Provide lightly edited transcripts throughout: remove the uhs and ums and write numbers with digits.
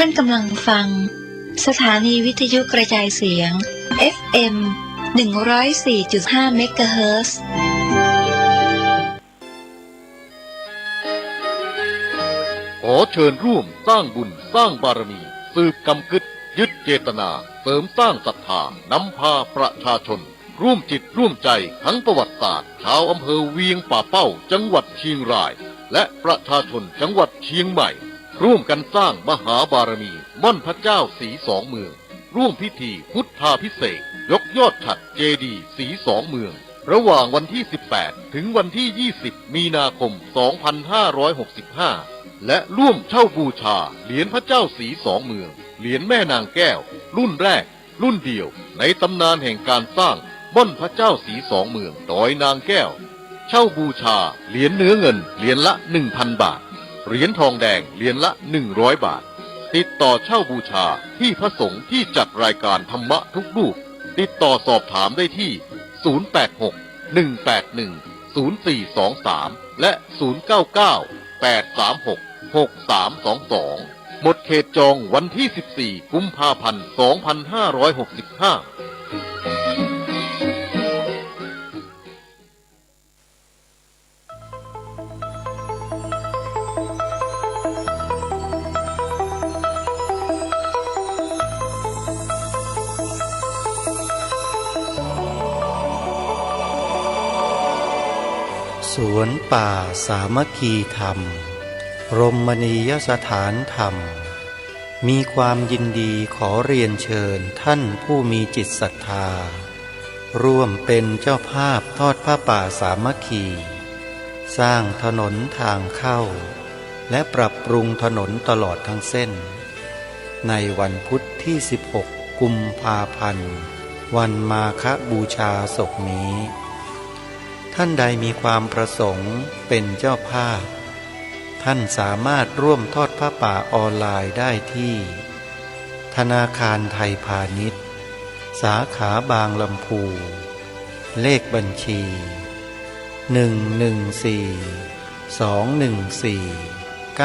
านกำลังฟังสถานีวิทยุกระจายเสียง FM 104.5 เมกะเฮิรตซ์ ขอเชิญร่วมสร้างบุญสร้างบารมีสืบกำกึดยึดเจตนาเสริมสร้างศรัทธานำพาประชาชนร่วมจิตร่วมใจทั้งประวัติศาสตร์ชาวอำเภอเวียงป่าเป้าจังหวัดเชียงรายและประชาชนจังหวัดเชียงใหม่ร่วมกันสร้างมหาบารมีม่อนพระเจ้าศรีสองเมืองร่วมพิธีพุทธาภิเษกยกยอดฉัตรเจดีย์ศรีสองเมืองระหว่างวันที่ 18 ถึงวันที่ 20 มีนาคม 2565 และร่วมเช่าบูชาเหรียญพระเจ้าศรีสองเมืองเหรียญแม่นางแก้วรุ่นแรกรุ่นเดียวในตำนานแห่งการสร้างม่อนพระเจ้าศรีสองเมืองดอยนางแก้วเช่าบูชาเหรียญเนื้อเงินเหรียญละ 1,000 บาทเหรียญทองแดงเหรียญละ 100 บาทติดต่อเช่าบูชาที่พระสงฆ์ที่จัดรายการธรรมะทุกรูปติดต่อสอบถามได้ที่ 086-181-0423 และ 099-836-6322 หมดเขตจองวันที่ 14 กุมภาพันธ์ 2565สวนป่าสามัคคีธรรมรมณียสถานธรรมมีความยินดีขอเรียนเชิญท่านผู้มีจิตศรัทธาร่วมเป็นเจ้าภาพทอดผ้าป่าสามัคคีสร้างถนนทางเข้าและปรับปรุงถนนตลอดทั้งเส้นในวันพุธที่ 16 กุมภาพันธ์วันมาฆบูชาศกนี้ท่านใดมีความประสงค์เป็นเจ้าภาพท่านสามารถร่วมทอดผ้าป่าออนไลน์ได้ที่ธนาคารไทยพาณิชย์สาขาบางลำพูเลขบัญชี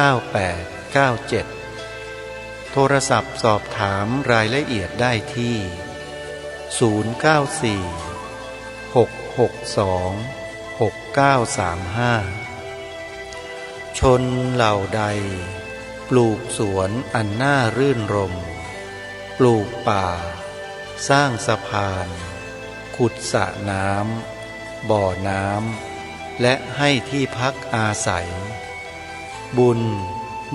114-214-9897โทรศัพท์สอบถามรายละเอียดได้ที่094-662-6935ชนเหล่าใดปลูกสวนอันน่ารื่นรมปลูกป่าสร้างสะพานขุดสระน้ำบ่อน้ำและให้ที่พักอาศัยบุญ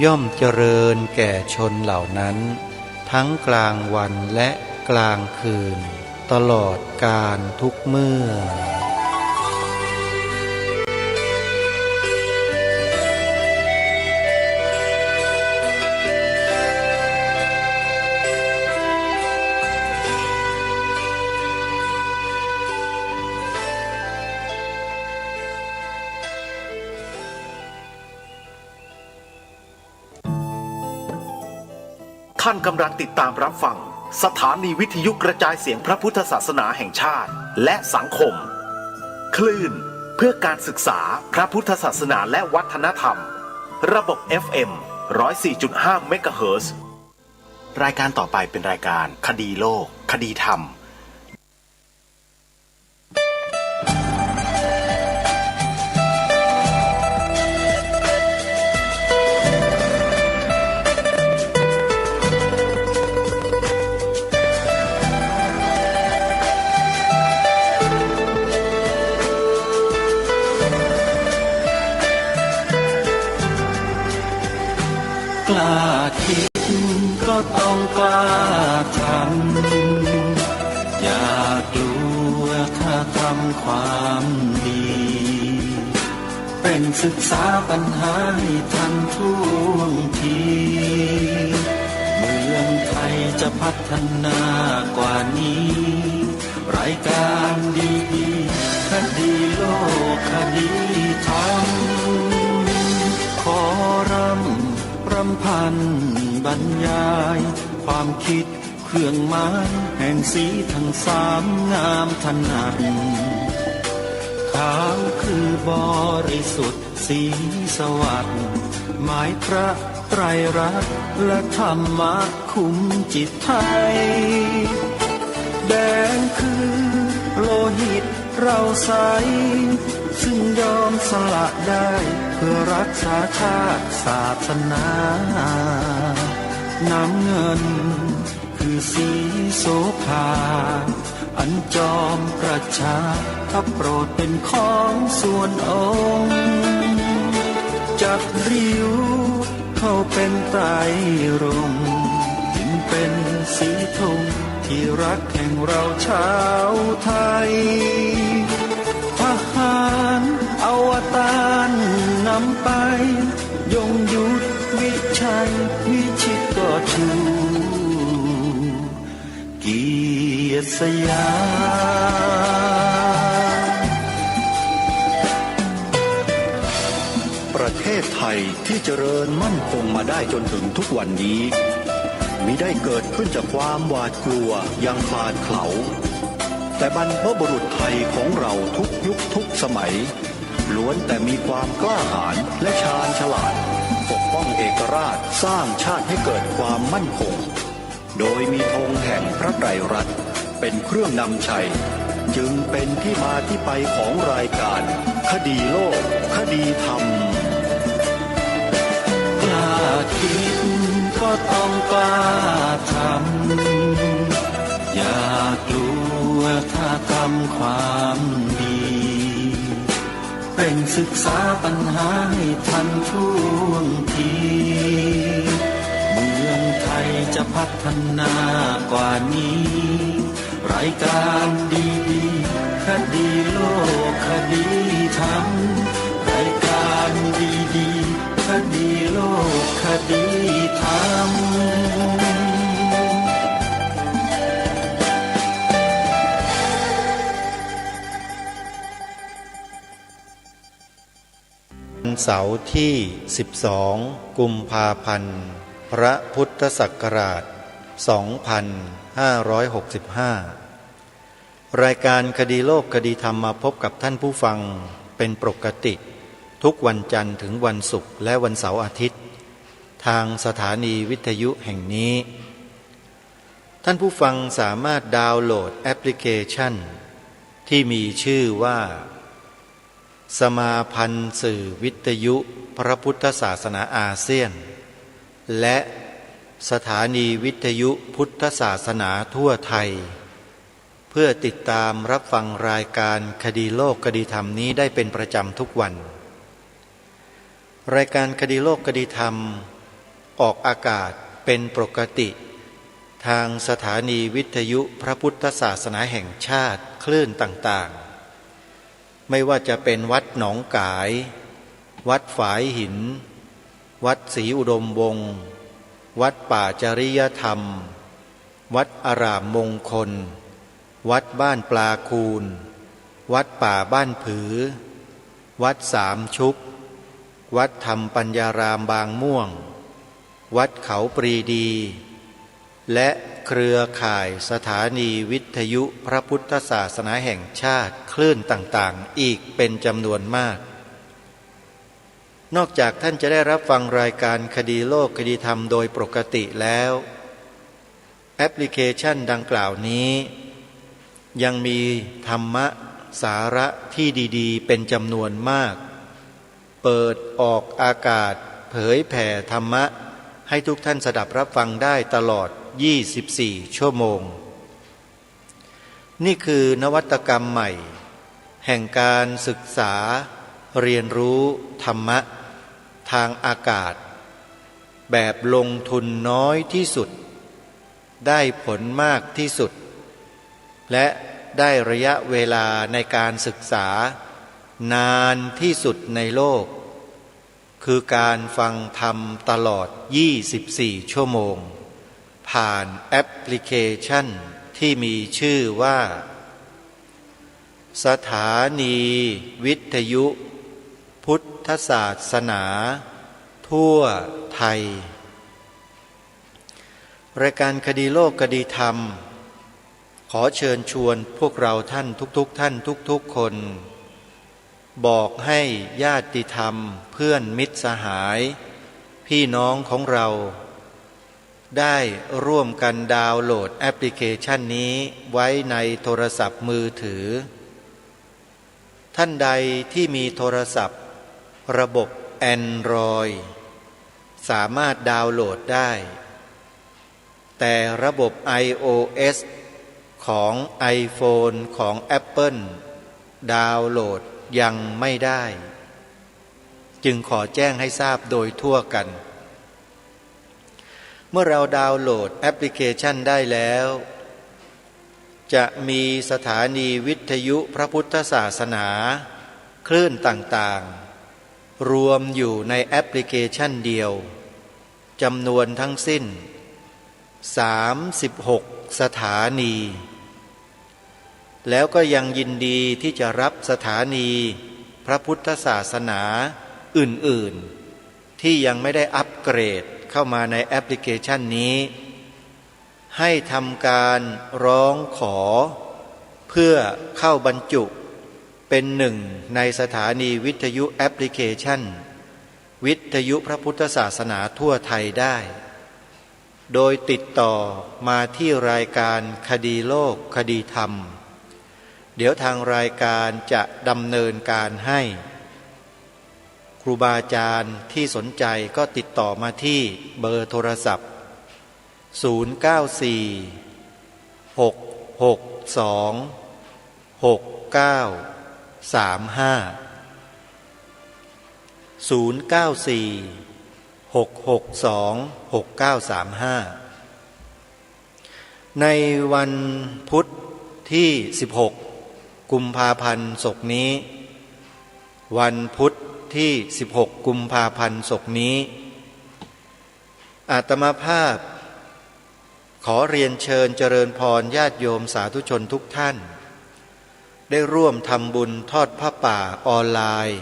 ย่อมเจริญแก่ชนเหล่านั้นทั้งกลางวันและกลางคืนตลอดกาลทุกเมื่อท่านกำลังติดตามรับฟังสถานีวิทยุกระจายเสียงพระพุทธศาสนาแห่งชาติและสังคมคลื่นเพื่อการศึกษาพระพุทธศาสนาและวัฒนธรรมระบบ FM 104.5 เมกะเฮิรตซ์รายการต่อไปเป็นรายการคดีโลกคดีธรรมกล้าคิดก็ต้องกล้าทำอย่ากลัวถ้าทำความดีเป็นศึกษาปัญหาให้ทันท่วงทีเมืองไทยจะพัฒนากว่านี้รายการดีๆคดีโลกคดีธรรมขอรำพันบรรยายความคิดเครื่องหมายแห่งสีทั้งสามงามถนัดค ขาวคือบริสุทธิ์สีสวัสดิ์หมายพระไตรรัตน์และธรรมะคุ้มจิตไทยแดงคือโลหิตเราใสซึ่งยอมสละได้เพื่อรักษาชาติศาสนาน้ำเงินคือสีโสภาอันจอมประชาถ้าโปรดเป็นของส่วนองค์จับริ้วเข้าเป็นไตรรงค์จึงเป็นสีธงที่รักแห่งเราชาวไทยทหารอวตารนำไปยงยุทธวิชัยวิชิตก็ชูเกียรติสยามประเทศไทยที่เจริญมั่นคงมาได้จนถึงทุกวันนี้มิได้เกิดขึ้นจากความหวาดกลัวอย่างคลาดเขลาแต่บรรพบุรุษไทยของเราทุกยุคทุกสมัยล้วนแต่มีความกล้าหาญและชาญฉลาดปกป้องเอกราชสร้างชาติให้เกิดความมั่นคงโดยมีธงแห่งพระไตรรัตน์เป็นเครื่องนำชัยจึงเป็นที่มาที่ไปของรายการคดีโลกคดีธรรมกล้าคิดก็ต้องกล้าทำอย่ากลัวถ้าทำความดีเป็นศึกษาปัญหาให้ทันท่วงทีเมืองไทยจะพัฒนากว่านี้รายการดีๆคดีโลกคดีธรรมรายการดีๆคดีโลกคดีธรรมวันเสาร์ที่12กุมภาพันธ์พระพุทธศักราช2565รายการคดีโลกคดีธรรมมาพบกับท่านผู้ฟังเป็นปกติทุกวันจันทร์ถึงวันศุกร์และวันเสาร์อาทิตย์ทางสถานีวิทยุแห่งนี้ท่านผู้ฟังสามารถดาวน์โหลดแอปพลิเคชันที่มีชื่อว่าสมาพันธ์สื่อวิทยุพระพุทธศาสนาอาเซียนและสถานีวิทยุพุทธศาสนาทั่วไทยเพื่อติดตามรับฟังรายการคดีโลกคดีธรรมนี้ได้เป็นประจำทุกวันรายการคดีโลกคดีธรรมออกอากาศเป็นปกติทางสถานีวิทยุพระพุทธศาสนาแห่งชาติคลื่นต่างๆไม่ว่าจะเป็นวัดหนองกายวัดฝายหินวัดศรีอุดมวงศ์วัดป่าจริยธรรมวัดอารามมงคลวัดบ้านปลาคูนวัดป่าบ้านผือวัดสามชุกวัดธรรมปัญญารามบางม่วงวัดเขาปรีดีและเครือข่ายสถานีวิทยุพระพุทธศาสนาแห่งชาติคลื่นต่างๆอีกเป็นจำนวนมากนอกจากท่านจะได้รับฟังรายการคดีโลกคดีธรรมโดยปกติแล้วแอปพลิเคชันดังกล่าวนี้ยังมีธรรมะสาระที่ดีๆเป็นจำนวนมากเปิดออกอากาศเผยแผ่ธรรมะให้ทุกท่านสดับรับฟังได้ตลอด24 ชั่วโมงนี่คือนวัตกรรมใหม่แห่งการศึกษาเรียนรู้ธรรมะทางอากาศแบบลงทุนน้อยที่สุดได้ผลมากที่สุดและได้ระยะเวลาในการศึกษานานที่สุดในโลกคือการฟังธรรมตลอด24 ชั่วโมงผ่านแอปพลิเคชันที่มีชื่อว่าสถานีวิทยุพุทธศาสนาทั่วไทยรายการคดีโลกคดีธรรมขอเชิญชวนพวกเราท่านทุกๆท่านทุกๆคน บอกให้ญาติธรรมเพื่อนมิตรสหายพี่น้องของเราได้ร่วมกันดาวน์โหลดแอปพลิเคชันนี้ไว้ในโทรศัพท์มือถือท่านใดที่มีโทรศัพท์ระบบ Android สามารถดาวน์โหลดได้แต่ระบบ iOS ของ iPhone ของ Apple ดาวน์โหลดยังไม่ได้จึงขอแจ้งให้ทราบโดยทั่วกันเมื่อเราดาวน์โหลดแอปพลิเคชันได้แล้วจะมีสถานีวิทยุพระพุทธศาสนาคลื่นต่างๆรวมอยู่ในแอปพลิเคชันเดียวจำนวนทั้งสิ้น36สถานีแล้วก็ยังยินดีที่จะรับสถานีพระพุทธศาสนาอื่นๆที่ยังไม่ได้อัปเกรดเข้ามาในแอปพลิเคชันนี้ให้ทำการร้องขอเพื่อเข้าบรรจุเป็นหนึ่งในสถานีวิทยุแอปพลิเคชันวิทยุพระพุทธศาสนาทั่วไทยได้โดยติดต่อมาที่รายการคดีโลกคดีธรรมเดี๋ยวทางรายการจะดำเนินการให้ครูบาอาจารย์ที่สนใจก็ติดต่อมาที่เบอร์โทรศัพท์094 662 6935 094 662 6935ในวันพุธที่16กุมภาพันธ์ศกนี้วันพุธที่16กุมภาพันธ์ศกนี้อาตมาภาพขอเรียนเชิญเจริญพรญาติโยมสาธุชนทุกท่านได้ร่วมทำบุญทอดผ้าป่าออนไลน์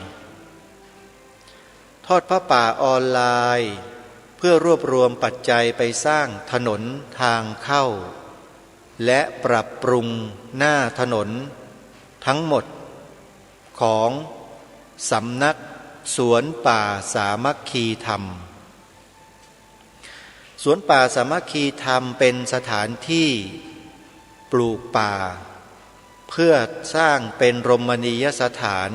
ทอดผ้าป่าออนไลน์เพื่อรวบรวมปัจจัยไปสร้างถนนทางเข้าและปรับปรุงหน้าถนนทั้งหมดของสำนักสวนป่าสามัคคีธรรมสวนป่าสามัคคีธรรมเป็นสถานที่ปลูกป่าเพื่อสร้างเป็นรมณียสถาน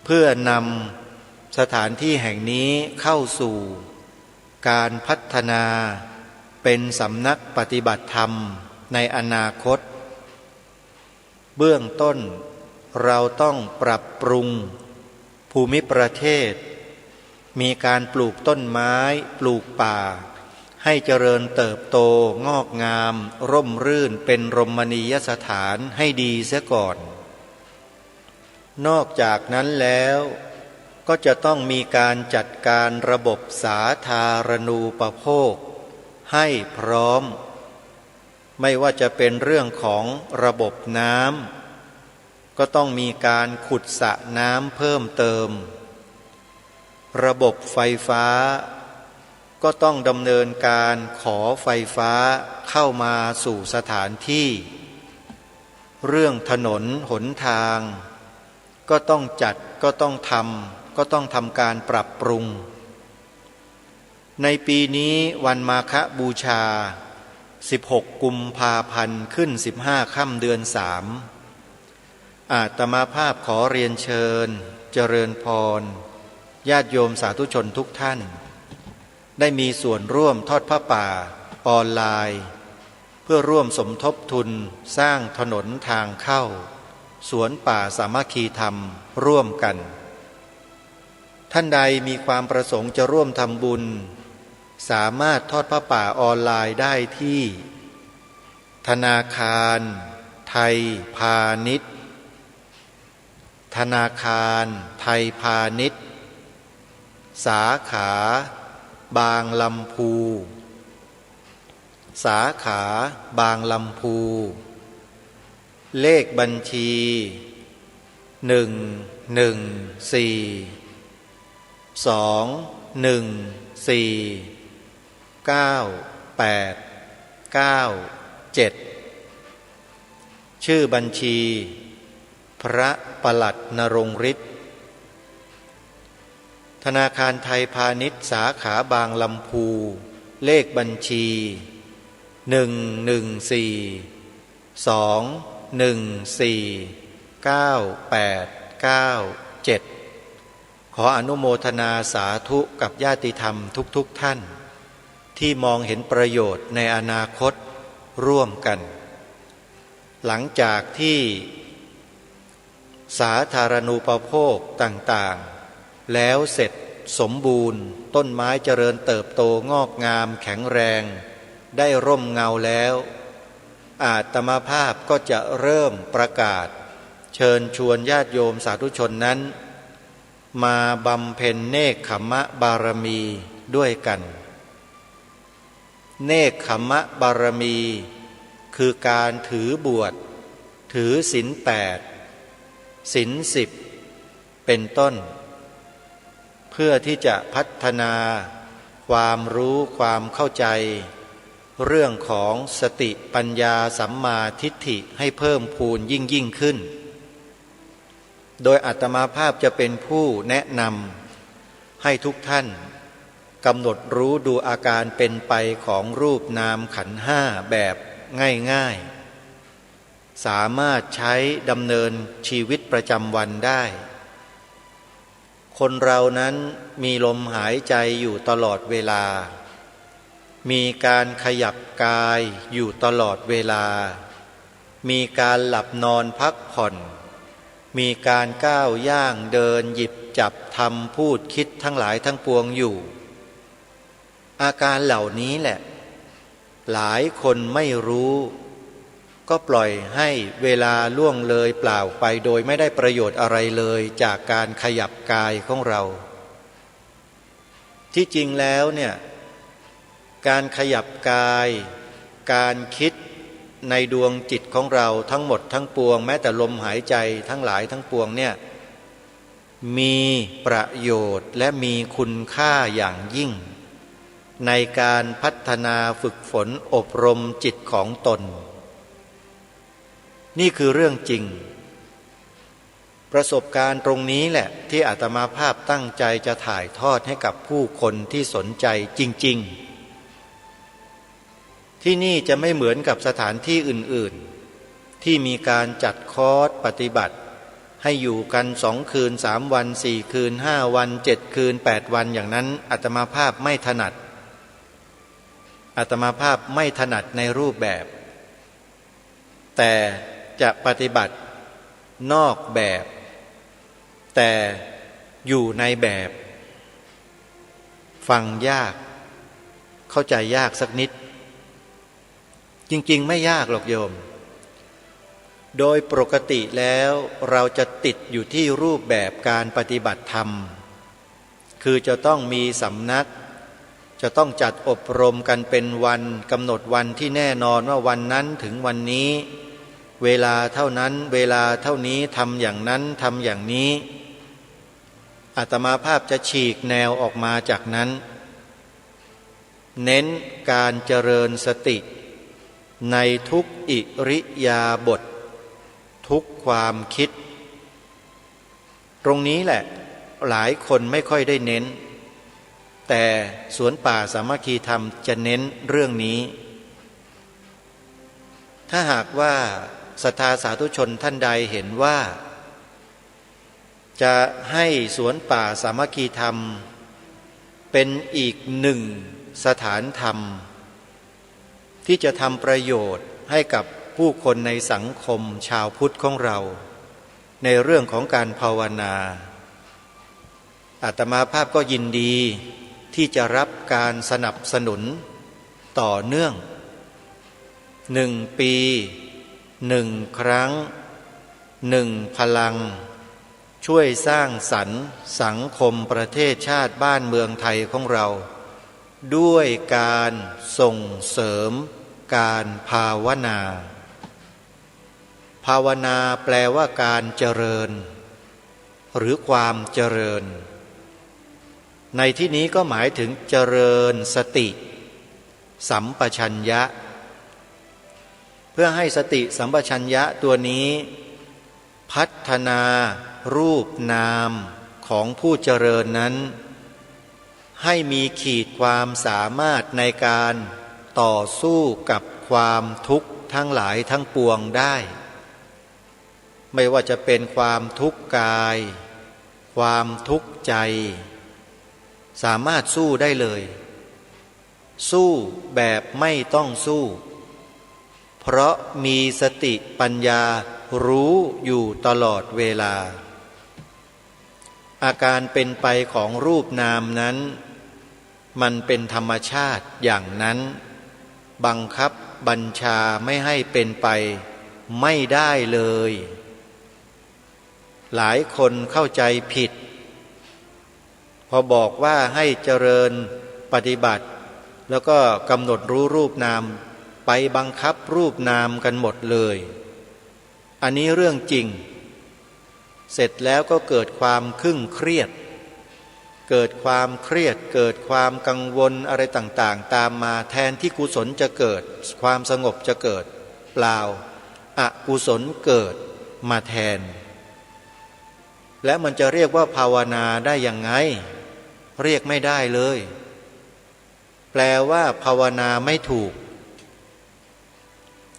เพื่อนำสถานที่แห่งนี้เข้าสู่การพัฒนาเป็นสำนักปฏิบัติธรรมในอนาคตเบื้องต้นเราต้องปรับปรุงภูมิประเทศมีการปลูกต้นไม้ปลูกป่าให้เจริญเติบโตงอกงามร่มรื่นเป็นรมณียสถานให้ดีเสียก่อนนอกจากนั้นแล้วก็จะต้องมีการจัดการระบบสาธารณูปโภคให้พร้อมไม่ว่าจะเป็นเรื่องของระบบน้ำก็ต้องมีการขุดสระน้ำเพิ่มเติมระบบไฟฟ้าก็ต้องดำเนินการขอไฟฟ้าเข้ามาสู่สถานที่เรื่องถนนหนทางก็ต้องจัดก็ต้องทำการปรับปรุงในปีนี้วันมาฆบูชา16กุมภาพันธ์ขึ้น15ค่ำเดือน3อาตมาภาพขอเรียนเชิญเจริญพรญาติโยมสาธุชนทุกท่านได้มีส่วนร่วมทอดผ้าป่าออนไลน์เพื่อร่วมสมทบทุนสร้างถนนทางเข้าสวนป่าสามัคคีธรรมร่วมกันท่านใดมีความประสงค์จะร่วมทำบุญสามารถทอดผ้าป่าออนไลน์ได้ที่ธนาคารไทยพาณิชย์ธนาคารไทยพาณิชย์สาขาบางลำพูสาขาบางลำพูเลขบัญชี114 214 9897ชื่อบัญชี พระประหลัดนรงฤทธิ์ธนาคารไทยพาณิชย์สาขาบางลำพูเลขบัญชี11421498897ขออนุโมทนาสาธุกับญาติธรรมทุกท่านที่มองเห็นประโยชน์ในอนาคตร่วมกันหลังจากที่สาธารณูปโภคต่างๆแล้วเสร็จสมบูรณ์ต้นไม้เจริญเติบโตงอกงามแข็งแรงได้ร่มเงาแล้วอาตมาภาพก็จะเริ่มประกาศเชิญชวนญาติโยมสาธุชนนั้นมาบำเพ็ญเนกขมะบารมีด้วยกันเนกขมะบารมีคือการถือบวชถือศีล8ศีล10เป็นต้นเพื่อที่จะพัฒนาความรู้ความเข้าใจเรื่องของสติปัญญาสัมมาทิฏฐิให้เพิ่มพูนยิ่งขึ้นโดยอาตมาภาพจะเป็นผู้แนะนำให้ทุกท่านกำหนดรู้ดูอาการเป็นไปของรูปนามขันธ์ห้าแบบง่ายๆสามารถใช้ดำเนินชีวิตประจำวันได้คนเรานั้นมีลมหายใจอยู่ตลอดเวลามีการขยับกายอยู่ตลอดเวลามีการหลับนอนพักผ่อนมีการก้าวย่างเดินหยิบจับทำพูดคิดทั้งหลายทั้งปวงอยู่อาการเหล่านี้แหละหลายคนไม่รู้ก็ปล่อยให้เวลาล่วงเลยเปล่าไปโดยไม่ได้ประโยชน์อะไรเลยจากการขยับกายของเราที่จริงแล้วเนี่ยการขยับกายการคิดในดวงจิตของเราทั้งหมดทั้งปวงแม้แต่ลมหายใจทั้งหลายทั้งปวงเนี่ยมีประโยชน์และมีคุณค่าอย่างยิ่งในการพัฒนาฝึกฝนอบรมจิตของตนนี่คือเรื่องจริงประสบการณ์ตรงนี้แหละที่อาตมาภาพตั้งใจจะถ่ายทอดให้กับผู้คนที่สนใจจริงๆที่นี่จะไม่เหมือนกับสถานที่อื่นๆที่มีการจัดคอร์สปฏิบัติให้อยู่กัน2 คืน3 วัน4 คืน5 วัน7 คืน8 วันอย่างนั้นอาตมาภาพไม่ถนัดอาตมาภาพไม่ถนัดในรูปแบบแต่จะปฏิบัตินอกแบบแต่อยู่ในแบบฟังยากเข้าใจยากสักนิดจริงๆไม่ยากหรอกโยมโดยปกติแล้วเราจะติดอยู่ที่รูปแบบการปฏิบัติธรรมคือจะต้องมีสำนักจะต้องจัดอบรมกันเป็นวันกำหนดวันที่แน่นอนว่าวันนั้นถึงวันนี้เวลาเท่านั้นเวลาเท่านี้ทำอย่างนั้นทำอย่างนี้อาตมาภาพจะฉีกแนวออกมาจากนั้นเน้นการเจริญสติในทุกอิริยาบถทุกความคิดตรงนี้แหละหลายคนไม่ค่อยได้เน้นแต่สวนป่าสามัคคีธรรมจะเน้นเรื่องนี้ถ้าหากว่าศรัทธาสาธุชนท่านใดเห็นว่าจะให้สวนป่าสามัคคีธรรมเป็นอีกหนึ่งสถานธรรมที่จะทำประโยชน์ให้กับผู้คนในสังคมชาวพุทธของเราในเรื่องของการภาวนาอาตมาภาพก็ยินดีที่จะรับการสนับสนุนต่อเนื่อง1 ปี1 ครั้ง1 พลังช่วยสร้างสรรค์สังคมประเทศชาติบ้านเมืองไทยของเราด้วยการส่งเสริมการภาวนาภาวนาแปลว่าการเจริญหรือความเจริญในที่นี้ก็หมายถึงเจริญสติสัมปชัญญะเพื่อให้สติสัมปชัญญะตัวนี้ พัฒนารูปนามของผู้เจริญนั้นให้มีขีดความสามารถในการต่อสู้กับความทุกข์ทั้งหลายทั้งปวงได้ไม่ว่าจะเป็นความทุกข์กายความทุกข์ใจสามารถสู้ได้เลยสู้แบบไม่ต้องสู้เพราะมีสติปัญญารู้อยู่ตลอดเวลาอาการเป็นไปของรูปนามนั้นมันเป็นธรรมชาติอย่างนั้นบังคับบัญชาไม่ให้เป็นไปไม่ได้เลยหลายคนเข้าใจผิดพอบอกว่าให้เจริญปฏิบัติแล้วก็กำหนดรู้รูปนามไปบังคับรูปนามกันหมดเลยอันนี้เรื่องจริงเสร็จแล้วก็เกิดความเครียดเกิดความเครียดเกิดความกังวลอะไรต่างๆตามมาแทนที่กุศลจะเกิดความสงบจะเกิดเปล่าอกุศลเกิดมาแทนและมันจะเรียกว่าภาวนาได้ยังไงเรียกไม่ได้เลยแปลว่าภาวนาไม่ถูก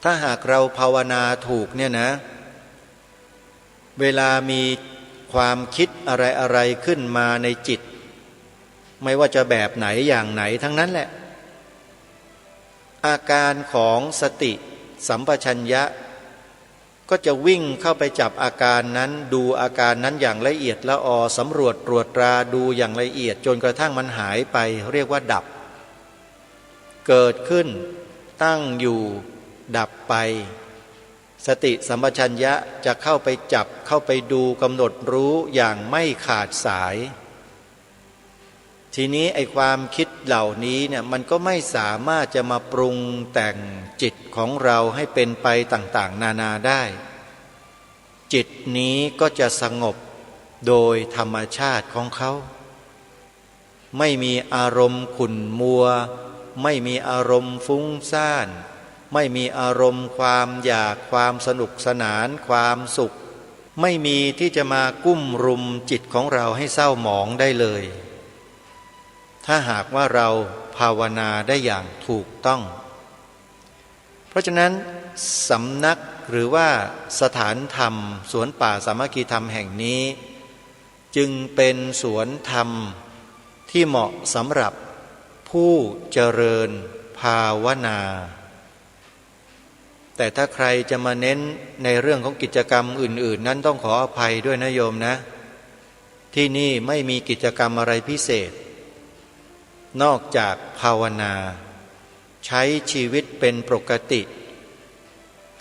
ถ้าหากเราภาวนาถูกเนี่ยนะเวลามีความคิดอะไรๆขึ้นมาในจิตไม่ว่าจะแบบไหนอย่างไหนทั้งนั้นแหละอาการของสติสัมปชัญญะก็จะวิ่งเข้าไปจับอาการนั้นดูอาการนั้นอย่างละเอียดละออสำรวจตรวจตราดูอย่างละเอียดจนกระทั่งมันหายไปเรียกว่าดับเกิดขึ้นตั้งอยู่ดับไปสติสัมปชัญญะจะเข้าไปจับเข้าไปดูกำหนดรู้อย่างไม่ขาดสายทีนี้ไอ้ความคิดเหล่านี้เนี่ยมันก็ไม่สามารถจะมาปรุงแต่งจิตของเราให้เป็นไปต่างๆนานาได้จิตนี้ก็จะสงบโดยธรรมชาติของเขาไม่มีอารมณ์ขุ่นมัวไม่มีอารมณ์ฟุ้งซ่านไม่มีอารมณ์ความอยากความสนุกสนานความสุขไม่มีที่จะมากุ้มรุมจิตของเราให้เศร้าหมองได้เลยถ้าหากว่าเราภาวนาได้อย่างถูกต้องเพราะฉะนั้นสำนักหรือว่าสถานธรรมสวนป่าสามัคคีธรรมแห่งนี้จึงเป็นสวนธรรมที่เหมาะสำหรับผู้เจริญภาวนาแต่ถ้าใครจะมาเน้นในเรื่องของกิจกรรมอื่นๆนั้นต้องขออภัยด้วยนะโยมนะที่นี่ไม่มีกิจกรรมอะไรพิเศษนอกจากภาวนาใช้ชีวิตเป็นปกติ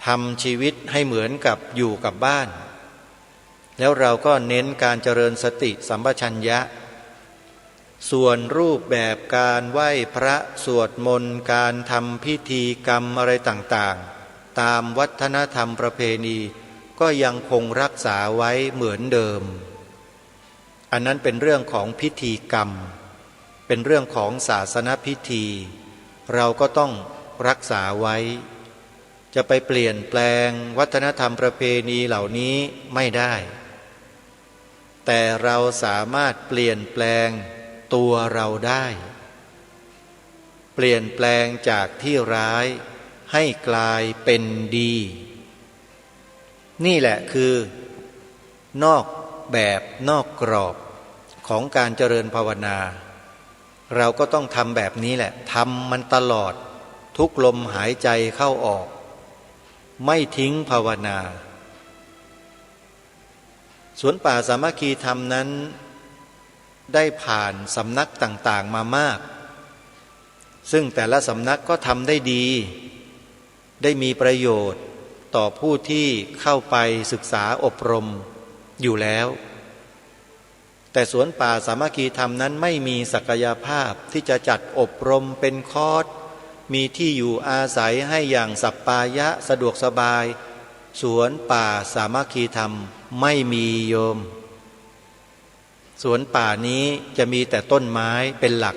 ทำชีวิตให้เหมือนกับอยู่กับบ้านแล้วเราก็เน้นการเจริญสติสัมปชัญญะส่วนรูปแบบการไหว้พระสวดมนต์การทำพิธีกรรมอะไรต่างๆตามวัฒนธรรมประเพณีก็ยังคงรักษาไว้เหมือนเดิมอันนั้นเป็นเรื่องของพิธีกรรมเป็นเรื่องของศาสนพิธีเราก็ต้องรักษาไว้จะไปเปลี่ยนแปลงวัฒนธรรมประเพณีเหล่านี้ไม่ได้แต่เราสามารถเปลี่ยนแปลงตัวเราได้เปลี่ยนแปลงจากที่ร้ายให้กลายเป็นดีนี่แหละคือนอกแบบนอกกรอบของการเจริญภาวนาเราก็ต้องทำแบบนี้แหละทำมันตลอดทุกลมหายใจเข้าออกไม่ทิ้งภาวนาสวนป่าสามัคคีธรรมนั้นได้ผ่านสำนักต่างๆมามากซึ่งแต่ละสำนักก็ทำได้ดีได้มีประโยชน์ต่อผู้ที่เข้าไปศึกษาอบรมอยู่แล้วแต่สวนป่าสามัคคีธรรมนั้นไม่มีศักยภาพที่จะจัดอบรมเป็นคอร์สมีที่อยู่อาศัยให้อย่างสัปปายะสะดวกสบายสวนป่าสามัคคีธรรมไม่มีโยมสวนป่านี้จะมีแต่ต้นไม้เป็นหลัก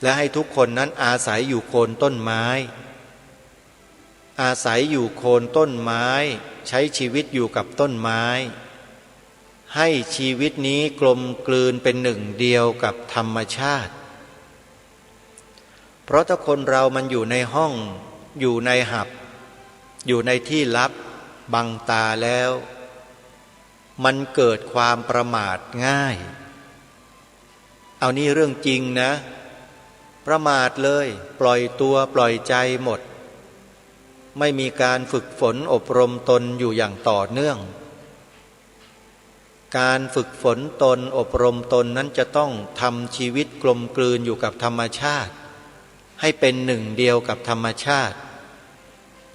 และให้ทุกคนนั้นอาศัยอยู่โคนต้นไม้ อาศัยอยู่โคนต้นไม้ใช้ชีวิตอยู่กับต้นไม้ให้ชีวิตนี้กลมกลืนเป็นหนึ่งเดียวกับธรรมชาติเพราะถ้าคนเรามันอยู่ในห้องอยู่ในหับอยู่ในที่ลับบังตาแล้วมันเกิดความประมาทง่ายเอานี่เรื่องจริงนะประมาทเลยปล่อยตัวปล่อยใจหมดไม่มีการฝึกฝนอบรมตนอยู่อย่างต่อเนื่องการฝึกฝนตนอบรมตนนั้นจะต้องทำชีวิตกลมกลืนอยู่กับธรรมชาติให้เป็นหนึ่งเดียวกับธรรมชาติ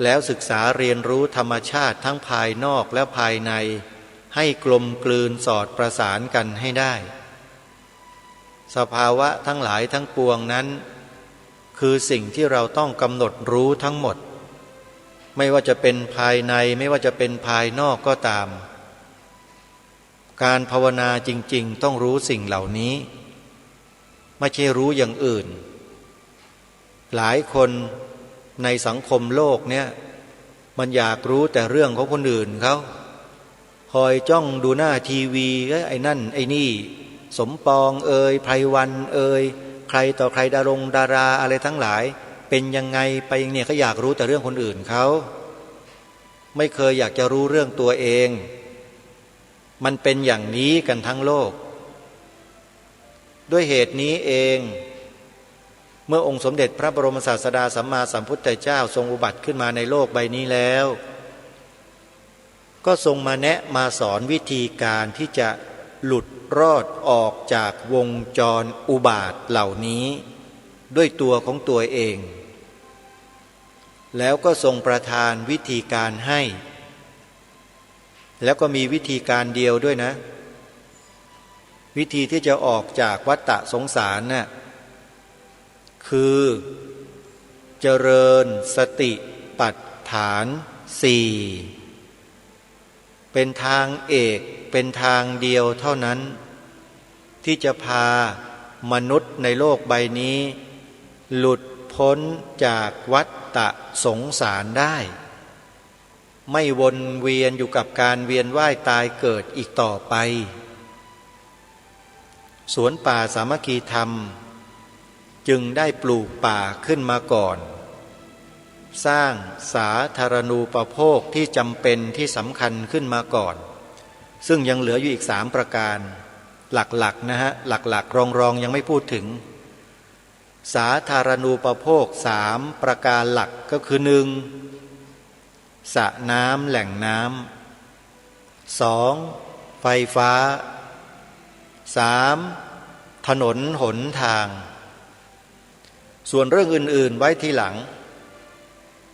แล้วศึกษาเรียนรู้ธรรมชาติทั้งภายนอกและภายในให้กลมกลืนสอดประสานกันให้ได้สภาวะทั้งหลายทั้งปวงนั้นคือสิ่งที่เราต้องกำหนดรู้ทั้งหมดไม่ว่าจะเป็นภายในไม่ว่าจะเป็นภายนอกก็ตามการภาวนาจริงๆต้องรู้สิ่งเหล่านี้ไม่ใช่รู้อย่างอื่นหลายคนในสังคมโลกเนี่ยมันอยากรู้แต่เรื่องของคนอื่นเขาคอยจ้องดูหน้าทีวีไอ้นั่นไอ้นี่สมปองเอ่ยไพรวันเอ่ยใครต่อใครดาราอะไรทั้งหลายเป็นยังไงไปเนี่ยเขาอยากรู้แต่เรื่องคนอื่นเขาไม่เคยอยากจะรู้เรื่องตัวเองมันเป็นอย่างนี้กันทั้งโลกด้วยเหตุนี้เองเมื่อองค์สมเด็จพระบรมศาสดาสัมมาสัมพุทธเจ้าทรงอุบัติขึ้นมาในโลกใบนี้แล้วก็ทรงมาแนะมาสอนวิธีการที่จะหลุดรอดออกจากวงจรอุบาทเหล่านี้ด้วยตัวของตัวเองแล้วก็ทรงประทานวิธีการให้แล้วก็มีวิธีการเดียวด้วยนะวิธีที่จะออกจากวัฏฏะสงสารน่ะคือเจริญสติปัฏฐานสี่เป็นทางเอกเป็นทางเดียวเท่านั้นที่จะพามนุษย์ในโลกใบนี้หลุดพ้นจากวัฏฏะสงสารได้ไม่วนเวียนอยู่กับการเวียนว่ายตายเกิดอีกต่อไปสวนป่าสามัคคีธรรมจึงได้ปลูกป่าขึ้นมาก่อนสร้างสาธารณูปโภคที่จำเป็นที่สำคัญขึ้นมาก่อนซึ่งยังเหลืออยู่อีก3ประการหลักๆนะฮะหลักๆรองๆยังไม่พูดถึงสาธารณูปโภค3ประการหลักก็คือ 1. สระน้ำแหล่งน้ำ 2. ไฟฟ้า 3. ถนนหนทางส่วนเรื่องอื่นๆไว้ทีหลัง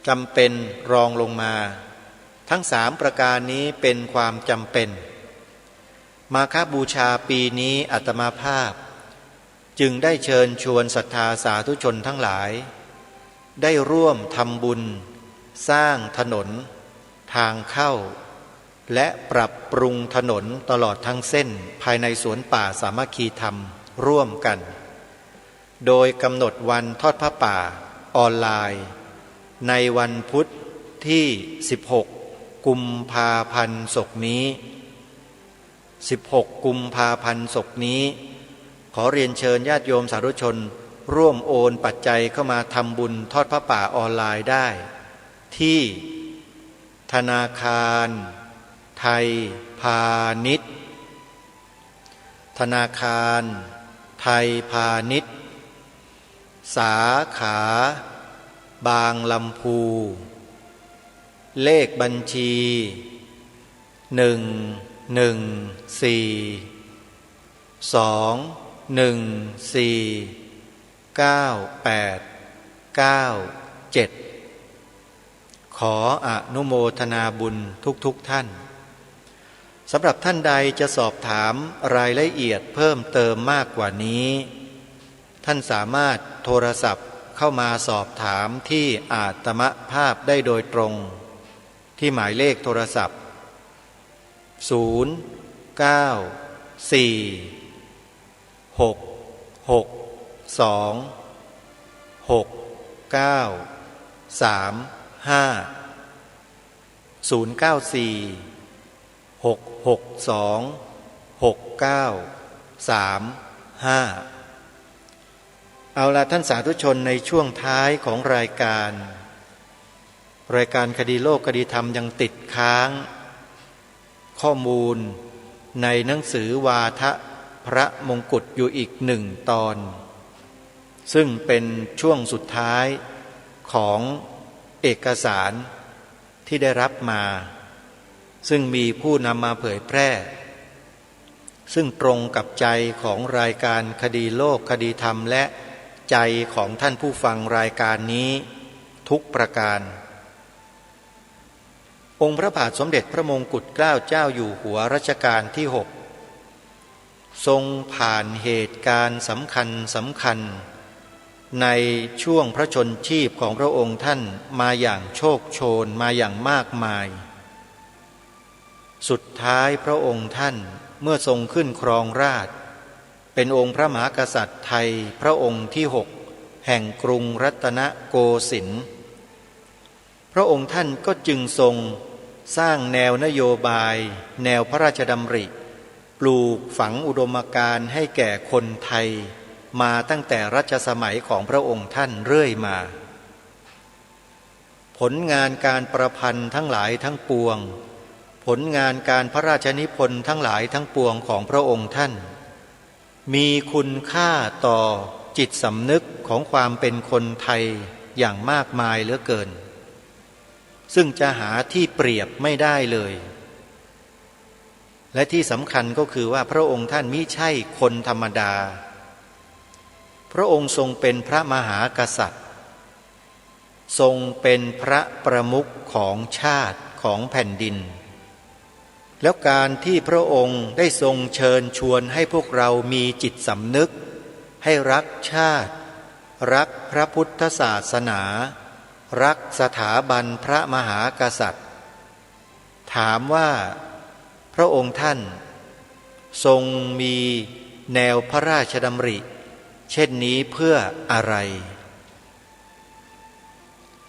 จำเป็นรองลงมาทั้ง3ประการนี้เป็นความจำเป็นมาฆบูชาปีนี้อาตมาภาพจึงได้เชิญชวนศรัทธาสาธุชนทั้งหลายได้ร่วมทำบุญสร้างถนนทางเข้าและปรับปรุงถนนตลอดทั้งเส้นภายในสวนป่าสามัคคีธรรมร่วมกันโดยกำหนดวันทอดผ้าป่าออนไลน์ในวันพุธที่16กุมภาพันธ์ศกนี้16กุมภาพันธ์ศกนี้ขอเรียนเชิญญาติโยมสาธุชนร่วมโอนปัจจัยเข้ามาทำบุญทอดผ้าป่าออนไลน์ได้ที่ธนาคารไทยพาณิชย์ธนาคารไทยพาณิชย์สาขาบางลำพูเลขบัญชี11421949897ขออนุโมทนาบุญทุกท่านสำหรับท่านใดจะสอบถามรายละเอียดเพิ่มเติมมากกว่านี้ท่านสามารถโทรศัพท์เข้ามาสอบถามที่อาตมภาพได้โดยตรงที่หมายเลขโทรศัพท์094 662 6935 เอาละท่านสาธุชนในช่วงท้ายของรายการคดีโลกคดีธรรมยังติดค้างข้อมูลในหนังสือวาทะพระมงกุฎอยู่อีกหนึ่งตอนซึ่งเป็นช่วงสุดท้ายของเอกสารที่ได้รับมาซึ่งมีผู้นำมาเผยแพร่ซึ่งตรงกับใจของรายการคดีโลกคดีธรรมและใจของท่านผู้ฟังรายการนี้ทุกประการองค์พระบาทสมเด็จพระมงกุฎเกล้าเจ้าอยู่หัวรัชกาลที่6ทรงผ่านเหตุการณ์สำคัญในช่วงพระชนชีพของพระองค์ท่านมาอย่างโชคโชนมาอย่างมากมายสุดท้ายพระองค์ท่านเมื่อทรงขึ้นครองราชย์เป็นองค์พระมหากษัตริย์ไทยพระองค์ที่6แห่งกรุงรัตนโกสินทร์พระองค์ท่านก็จึงทรงสร้างแนวนโยบายแนวพระราชดำริปลูกฝังอุดมการณ์ให้แก่คนไทยมาตั้งแต่รัชสมัยของพระองค์ท่านเรื่อยมาผลงานการประพันธ์ทั้งหลายทั้งปวงผลงานการพระราชนิพนธ์ทั้งหลายทั้งปวงของพระองค์ท่านมีคุณค่าต่อจิตสำนึกของความเป็นคนไทยอย่างมากมายเหลือเกินซึ่งจะหาที่เปรียบไม่ได้เลยและที่สำคัญก็คือว่าพระองค์ท่านมิใช่คนธรรมดาพระองค์ทรงเป็นพระมหากษัตริย์ทรงเป็นพระประมุขของชาติของแผ่นดินแล้วการที่พระองค์ได้ทรงเชิญชวนให้พวกเรามีจิตสำนึกให้รักชาติรักพระพุทธศาสนารักสถาบันพระมหากษัตริย์ถามว่าพระองค์ท่านทรงมีแนวพระราชดำริเช่นนี้เพื่ออะไร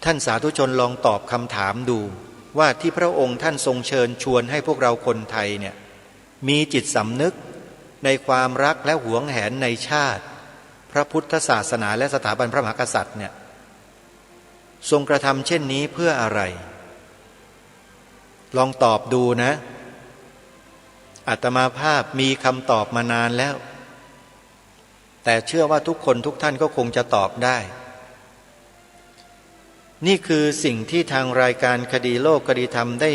ท่านสาธุชนลองตอบคำถามดูว่าที่พระองค์ท่านทรงเชิญชวนให้พวกเราคนไทยเนี่ยมีจิตสำนึกในความรักและหวงแหนในชาติพระพุทธศาสนาและสถาบันพระมหากษัตริย์เนี่ยทรงกระทำเช่นนี้เพื่ออะไรลองตอบดูนะอาตมาภาพมีคำตอบมานานแล้วแต่เชื่อว่าทุกคนทุกท่านก็คงจะตอบได้นี่คือสิ่งที่ทางรายการคดีโลกคดีธรรมได้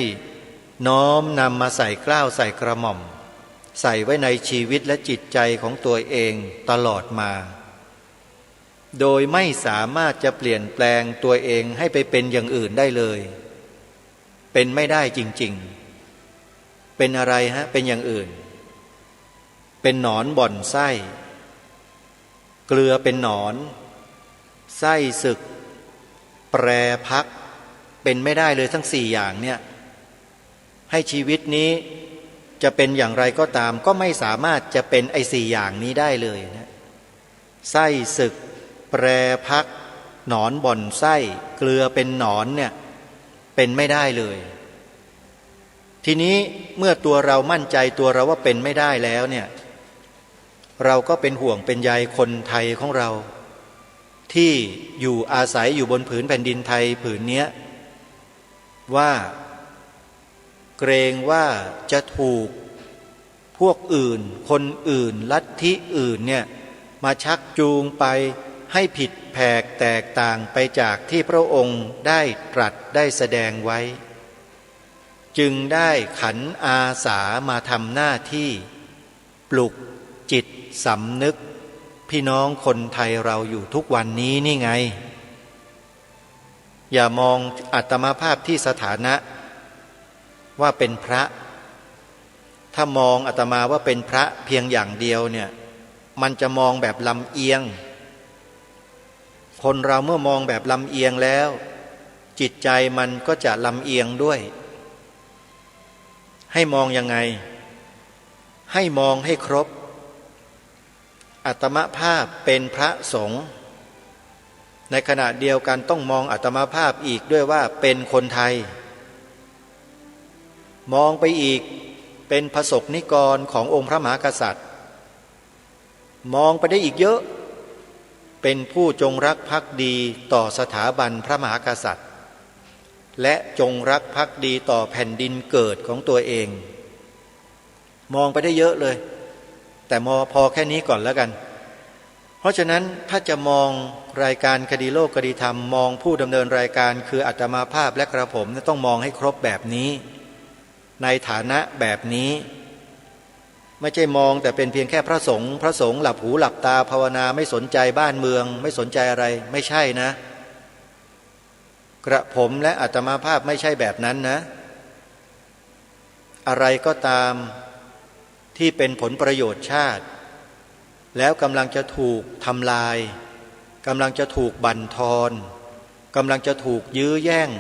น้อมนำมาใส่เกล้าใส่กระหม่อมใส่ไว้ในชีวิตและจิตใจของตัวเองตลอดมาโดยไม่สามารถจะเปลี่ยนแปลงตัวเองให้ไปเป็นอย่างอื่นได้เลยเป็นไม่ได้จริงๆเป็นอะไรฮะเป็นอย่างอื่นเป็นหนอนบ่อนไส้เกลือเป็นหนอนไส้ศึกแปรพักเป็นไม่ได้เลยทั้ง4อย่างเนี่ยให้ชีวิตนี้จะเป็นอย่างไรก็ตามก็ไม่สามารถจะเป็นไอ้4อย่างนี้ได้เลยนะไส้ศึกแปรพักหนอนบ่อนไส้เกลือเป็นหนอนเนี่ยเป็นไม่ได้เลยทีนี้เมื่อตัวเรามั่นใจตัวเราว่าเป็นไม่ได้แล้วเนี่ยเราก็เป็นห่วงเป็นใยคนไทยของเราที่อยู่อาศัยอยู่บนผืนแผ่นดินไทยผืนนี้ว่าเกรงว่าจะถูกพวกอื่นคนอื่นลัทธิอื่นเนี่ยมาชักจูงไปให้ผิดแผกแตกต่างไปจากที่พระองค์ได้ตรัสได้แสดงไว้จึงได้ขันอาสามาทำหน้าที่ปลุกจิตสำนึกพี่น้องคนไทยเราอยู่ทุกวันนี้นี่ไงอย่ามองอาตมาภาพที่สถานะว่าเป็นพระถ้ามองอาตมาว่าเป็นพระเพียงอย่างเดียวเนี่ยมันจะมองแบบลำเอียงคนเราเมื่อมองแบบลำเอียงแล้วจิตใจมันก็จะลำเอียงด้วยให้มองยังไงให้มองให้ครบอาตมาภาพเป็นพระสงฆ์ ในขณะเดียวกันต้องมองอัตมาภาพอีกด้วยว่าเป็นคนไทยมองไปอีกเป็นพระสกนิกรขององค์พระมหากษัตริย์มองไปได้อีกเยอะเป็นผู้จงรักภักดีต่อสถาบันพระมหากษัตริย์และจงรักภักดีต่อแผ่นดินเกิดของตัวเองมองไปได้เยอะเลยแต่พอแค่นี้ก่อนแล้วกันเพราะฉะนั้นถ้าจะมองรายการคดีโลกคดีธรรมมองผู้ดำเนินรายการคืออาตมาภาพและกระผมต้องมองให้ครบแบบนี้ในฐานะแบบนี้ไม่ใช่มองแต่เป็นเพียงแค่พระสงฆ์หลับหูหลับตาภาวนาไม่สนใจบ้านเมืองไม่สนใจอะไรไม่ใช่นะกระผมและอาตมาภาพไม่ใช่แบบนั้นนะอะไรก็ตามที่เป็นผลประโยชน์ชาติแล้วกำลังจะถูกทำลายกำลังจะถูกบั่นทอนกำลังจะถูกยื้อแย่ง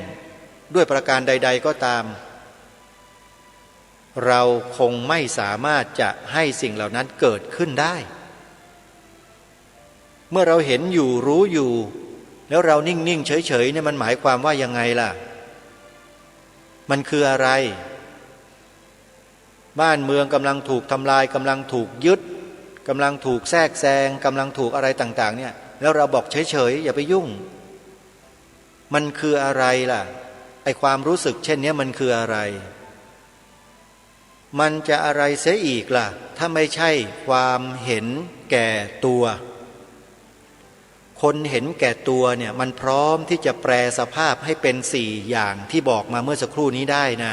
ด้วยประการใดๆก็ตามเราคงไม่สามารถจะให้สิ่งเหล่านั้นเกิดขึ้นได้เมื่อเราเห็นอยู่รู้อยู่แล้วเรานิ่งๆเฉยๆเนี่ยมันหมายความว่ายังไงล่ะมันคืออะไรบ้านเมืองกำลังถูกทำลายกำลังถูกยึดกำลังถูกแทรกแซงกำลังถูกอะไรต่างๆเนี่ยแล้วเราบอกเฉยๆอย่าไปยุ่งมันคืออะไรล่ะไอความรู้สึกเช่นนี้มันคืออะไรมันจะอะไรเสียอีกล่ะถ้าไม่ใช่ความเห็นแก่ตัวคนเห็นแก่ตัวเนี่ยมันพร้อมที่จะแปลสภาพให้เป็นสี่อย่างที่บอกมาเมื่อสักครู่นี้ได้นะ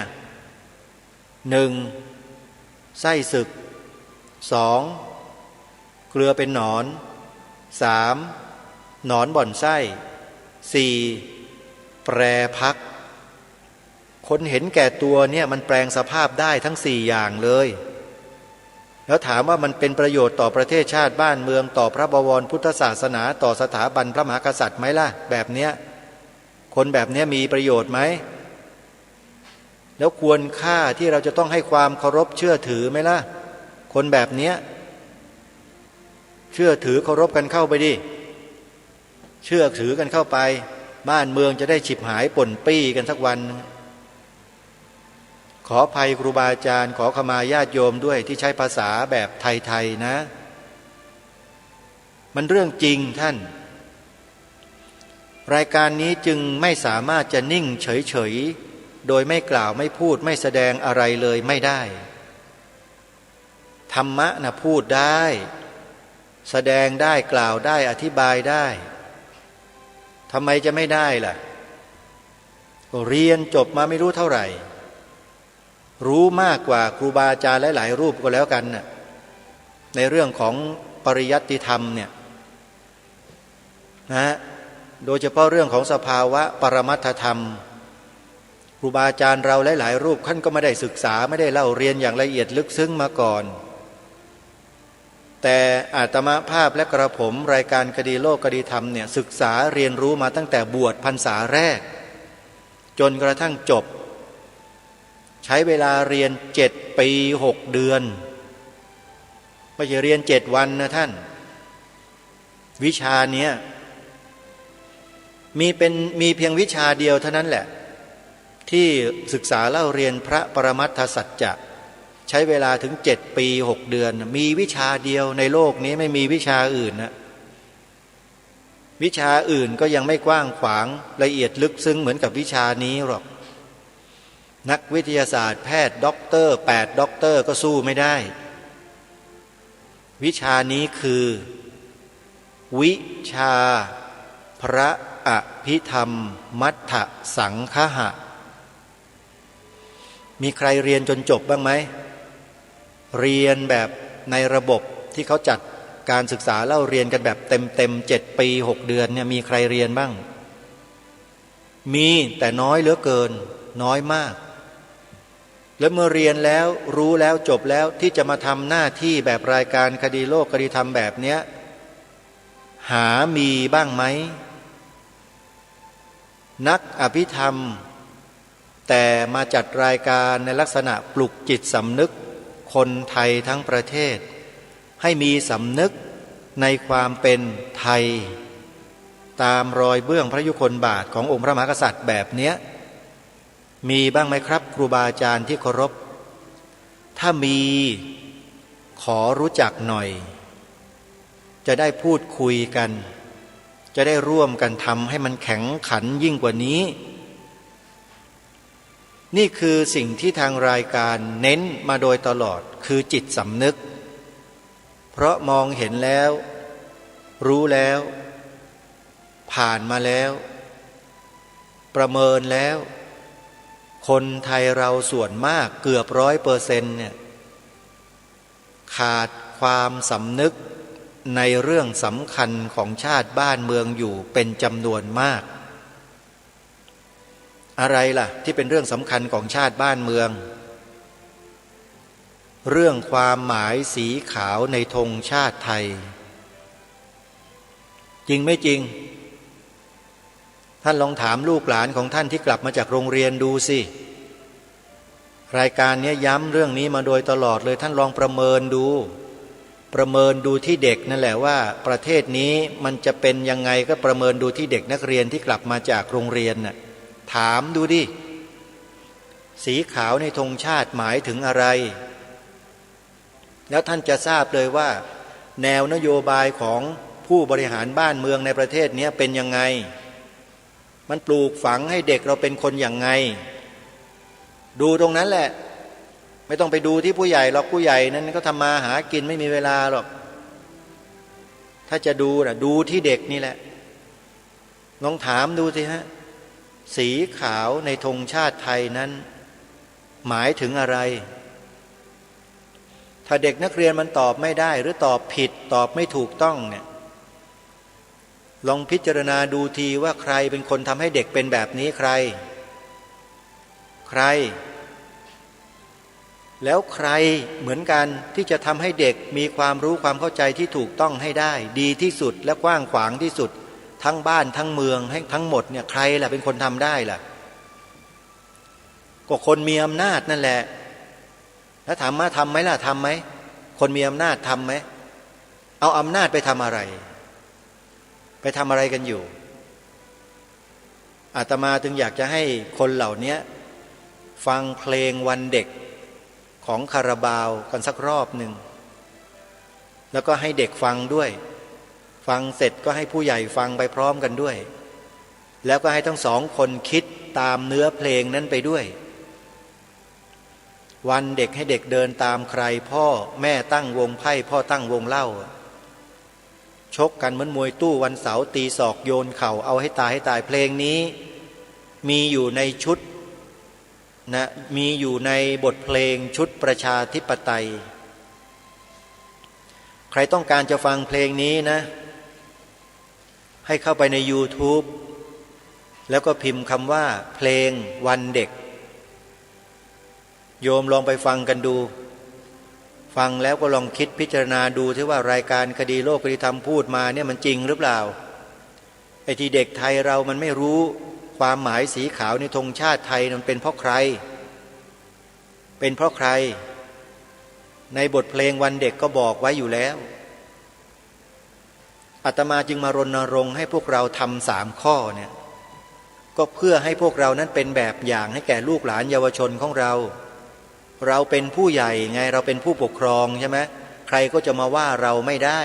1. ไส้ศึก 2. เกลือเป็นหนอน 3. หนอนบ่อนไส้ 4. แปรพักคนเห็นแก่ตัวเนี่ยมันแปลงสภาพได้ทั้งสี่อย่างเลยแล้วถามว่ามันเป็นประโยชน์ต่อประเทศชาติบ้านเมืองต่อพระบวรพุทธศาสนาต่อสถาบันพระมหากษัตริย์ไหมล่ะแบบเนี้ยคนแบบเนี้ยมีประโยชน์ไหมแล้วควรค่าที่เราจะต้องให้ความเคารพเชื่อถือไหมล่ะคนแบบเนี้ยเชื่อถือเคารพกันเข้าไปดิเชื่อถือกันเข้าไปบ้านเมืองจะได้ฉิบหายป่นปี้กันสักวันขออภัยครูบาอาจารย์ขอขมาญาติโยมด้วยที่ใช้ภาษาแบบไทยๆนะมันเรื่องจริงท่านรายการนี้จึงไม่สามารถจะนิ่งเฉยๆโดยไม่กล่าวไม่พูดไม่แสดงอะไรเลยไม่ได้ธรรมะนะพูดได้แสดงได้กล่าวได้อธิบายได้ทำไมจะไม่ได้ล่ะเรียนจบมาไม่รู้เท่าไหร่รู้มากกว่าครูบาอาจารย์หลายๆรูปก็แล้วกันน่ะในเรื่องของปริยัติธรรมเนี่ยนะโดยเฉพาะเรื่องของสภาวะปรมัตถธรรมครูบาอาจารย์เราหลายๆรูปท่านก็ไม่ได้ศึกษาไม่ได้เล่าเรียนอย่างละเอียดลึกซึ้งมาก่อนแต่อาตมาภาพและกระผมรายการคดีโลกคดีธรรมเนี่ยศึกษาเรียนรู้มาตั้งแต่บวชพรรษาแรกจนกระทั่งจบใช้เวลาเรียน7 ปี 6 เดือนไม่ใช่เรียน7 วันนะท่านวิชาเนี้ยมีเพียงวิชาเดียวเท่านั้นแหละที่ศึกษาเล่าเรียนพระปรมัตถสัจจะใช้เวลาถึง7 ปี 6 เดือนมีวิชาเดียวในโลกนี้ไม่มีวิชาอื่นนะวิชาอื่นก็ยังไม่กว้างขวางละเอียดลึกซึ้งเหมือนกับวิชานี้หรอกนักวิทยาศาสตร์แพทย์ด็อกเตอร์8 ด็อกเตอร์ก็สู้ไม่ได้วิชานี้คือวิชาพระอภิธรรมมัฏฐสังคหะมีใครเรียนจนจบบ้างไหมเรียนแบบในระบบที่เขาจัดการศึกษาเล่าเรียนกันแบบเต็ม7 ปี 6 เดือนเนี่ยมีใครเรียนบ้างมีแต่น้อยเหลือเกินน้อยมากแล้วเมื่อเรียนแล้วรู้แล้วจบแล้วที่จะมาทำหน้าที่แบบรายการคดีโลกคดีธรรมแบบเนี้ยหามีบ้างไหมนักอภิธรรมแต่มาจัดรายการในลักษณะปลุกจิตสำนึกคนไทยทั้งประเทศให้มีสำนึกในความเป็นไทย ตามรอยเบื้องพระยุคลบาทขององค์พระมหากษัตริย์แบบเนี้ยมีบ้างไหมครับครูบาอาจารย์ที่เคารพถ้ามีขอรู้จักหน่อยจะได้พูดคุยกันจะได้ร่วมกันทำให้มันแข็งขันยิ่งกว่านี้นี่คือสิ่งที่ทางรายการเน้นมาโดยตลอดคือจิตสำนึกเพราะมองเห็นแล้วรู้แล้วผ่านมาแล้วประเมินแล้วคนไทยเราส่วนมากเกือบ100%เนี่ยขาดความสำนึกในเรื่องสำคัญของชาติบ้านเมืองอยู่เป็นจำนวนมากอะไรล่ะที่เป็นเรื่องสำคัญของชาติบ้านเมืองเรื่องความหมายสีขาวในธงชาติไทยจริงไม่จริงท่านลองถามลูกหลานของท่านที่กลับมาจากโรงเรียนดูสิรายการนี้ย้ำเรื่องนี้มาโดยตลอดเลยท่านลองประเมินดูที่เด็กนั่นแหละว่าประเทศนี้มันจะเป็นยังไงก็ประเมินดูที่เด็กนักเรียนที่กลับมาจากโรงเรียนน่ะถามดูดิสีขาวในธงชาติหมายถึงอะไรแล้วท่านจะทราบเลยว่าแนวนโยบายของผู้บริหารบ้านเมืองในประเทศนี้เป็นยังไงมันปลูกฝังให้เด็กเราเป็นคนอย่างไงดูตรงนั้นแหละไม่ต้องไปดูที่ผู้ใหญ่หรอกผู้ใหญ่นั้นก็ทำมาหากินไม่มีเวลาหรอกถ้าจะดูนะดูที่เด็กนี่แหละลองถามดูสิฮะสีขาวในธงชาติไทยนั้นหมายถึงอะไรถ้าเด็กนักเรียนมันตอบไม่ได้หรือตอบผิดตอบไม่ถูกต้องเนี่ยลองพิจารณาดูทีว่าใครเป็นคนทำให้เด็กเป็นแบบนี้ใครแล้วใครเหมือนกันที่จะทำให้เด็กมีความรู้ความเข้าใจที่ถูกต้องให้ได้ดีที่สุดและกว้างขวางที่สุดทั้งบ้านทั้งเมืองให้ทั้งหมดเนี่ยใครล่ะเป็นคนทำได้ล่ะก็คนมีอำนาจนั่นแหละแล้วถามมาทำไหมล่ะทำไหมคนมีอำนาจทำไหมเอาอำนาจไปทำอะไรกันอยู่อาตมาถึงอยากจะให้คนเหล่านี้ฟังเพลงวันเด็กของคาราบาวกันสักรอบหนึ่งแล้วก็ให้เด็กฟังด้วยฟังเสร็จก็ให้ผู้ใหญ่ฟังไปพร้อมกันด้วยแล้วก็ให้ทั้งสองคนคิดตามเนื้อเพลงนั้นไปด้วยวันเด็กให้เด็กเดินตามใครพ่อแม่ตั้งวงไพ่พ่อตั้งวงเล่าชกกันเหมือนมวยตู้วันเสาร์ตีศอกโยนเข่าเอาให้ตายเพลงนี้มีอยู่ในชุดนะมีอยู่ในบทเพลงชุดประชาธิปไตยใครต้องการจะฟังเพลงนี้นะให้เข้าไปใน YouTube แล้วก็พิมพ์คำว่าเพลงวันเด็กโยมลองไปฟังกันดูฟังแล้วก็ลองคิดพิจารณาดูที่ว่ารายการคดีโลกคดีธรรมพูดมาเนี่ยมันจริงหรือเปล่าไอ้ที่เด็กไทยเรามันไม่รู้ความหมายสีขาวในธงชาติไทยมันเป็นเพราะใครในบทเพลงวันเด็กก็บอกไว้อยู่แล้วอาตมาจึงมารณรงค์ให้พวกเราทำ3 ข้อเนี่ยก็เพื่อให้พวกเรานั้นเป็นแบบอย่างให้แก่ลูกหลานเยาวชนของเราเป็นผู้ใหญ่ไงเราเป็นผู้ปกครองใช่ไหมใครก็จะมาว่าเราไม่ได้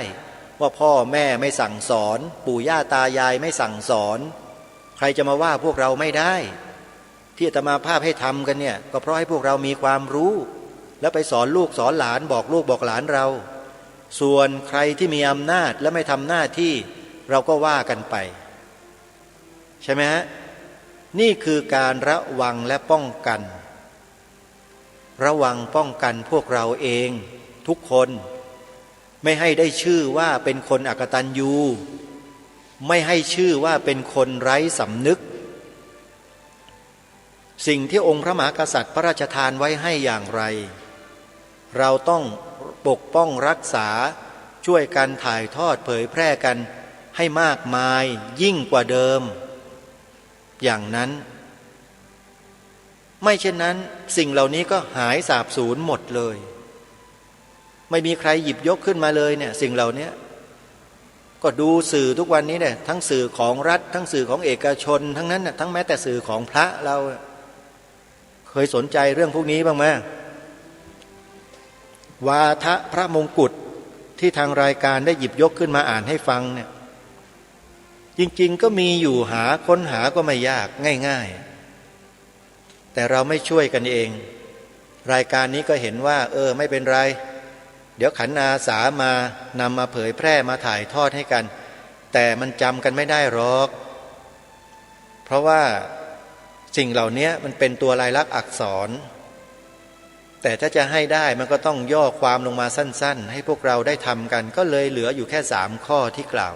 ว่าพ่อแม่ไม่สั่งสอนปู่ย่าตายายไม่สั่งสอนใครจะมาว่าพวกเราไม่ได้ที่อาตมาภาพให้ทำกันเนี่ยก็เพราะให้พวกเรามีความรู้แล้วไปสอนลูกสอนหลานบอกลูกบอกหลานเราส่วนใครที่มีอำนาจและไม่ทำหน้าที่เราก็ว่ากันไปใช่ไหมฮะนี่คือการระวังและป้องกันพวกเราเองทุกคนไม่ให้ได้ชื่อว่าเป็นคนอกตัญญูไม่ให้ชื่อว่าเป็นคนไร้สำนึกสิ่งที่องค์พระมหากษัตริย์พระราชทานไว้ให้อย่างไรเราต้องปกป้องรักษาช่วยกันถ่ายทอดเผยแพร่กันให้มากมายยิ่งกว่าเดิมอย่างนั้นไม่เช่นนั้นสิ่งเหล่านี้ก็หายสาบสูญหมดเลยไม่มีใครหยิบยกขึ้นมาเลยเนี่ยสิ่งเหล่านี้ ก็ดูสื่อทุกวันนี้เนี่ยทั้งสื่อของรัฐทั้งสื่อของเอกชนทั้งนั้นน่ะทั้งแม้แต่สื่อของพระเราเคยสนใจเรื่องพวกนี้บ้างไหมวาทะพระมงกุฎที่ทางรายการได้หยิบยกขึ้นมาอ่านให้ฟังเนี่ยจริงๆก็มีอยู่หาค้นหาก็ไม่ยากง่ายๆแต่เราไม่ช่วยกันเองรายการนี้ก็เห็นว่าไม่เป็นไรเดี๋ยวขันอาสามานำมาเผยแพร่มาถ่ายทอดให้กันแต่มันจำกันไม่ได้หรอกเพราะว่าสิ่งเหล่านี้มันเป็นตัวลายลักษณ์อักษรแต่ถ้าจะให้ได้มันก็ต้องย่อความลงมาสั้นๆให้พวกเราได้ทำกันก็เลยเหลืออยู่แค่3ข้อที่กล่าว